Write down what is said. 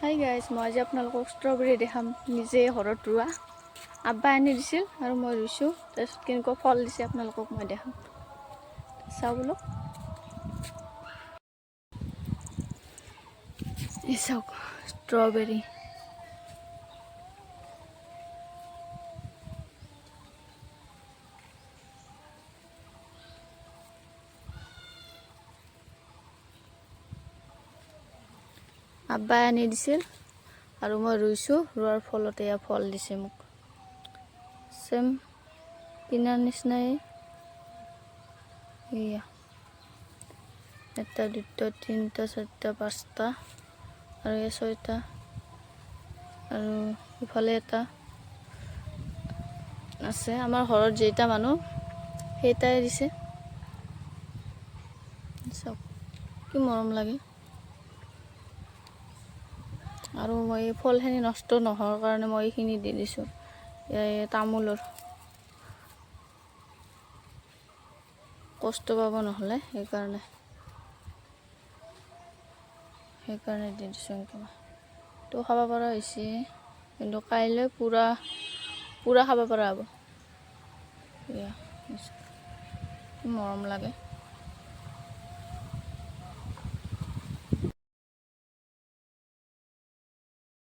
Hi guys, মই আজি আপোনালোকক ষ্ট্ৰবেৰী দেখাম। নিজে ঘৰত ৰোৱা আব্বাই আনি দিছিল আৰু মই ৰুইছোঁ। তাৰপিছত কেনেকুৱা ফল দিছে আপোনালোকক মই দেখাম। চাওঁ বোলো। এই চাওক ষ্ট্ৰবেৰী। আব্বাই আনি দিছিল আৰু মই ৰুইছোঁ। ৰোৱাৰ ফলতে এয়া ফল দিছে মোক। চেম কিনাৰ নিচিনাই। এয়া এটা, দুটা, তিনিটা, চাৰিটা, পাঁচটা আৰু এই ছয়টা আৰু ইফালে এটা আছে। আমাৰ ঘৰত যেইটা মানুহ সেইটাই দিছে। চাওক কি মৰম লাগে। আৰু মই এই ফলখিনি নষ্ট নোহোৱাৰ কাৰণে মই এইখিনি দি দিছোঁ। তামোলৰ কষ্ট পাব নহ'লে সেইকাৰণে দি দিছোঁ এনেকৈ। তো খাব পৰা হৈছে, কিন্তু কাইলৈ পুৰা খাব পৰা হ'ব। এয়া মৰম লাগে।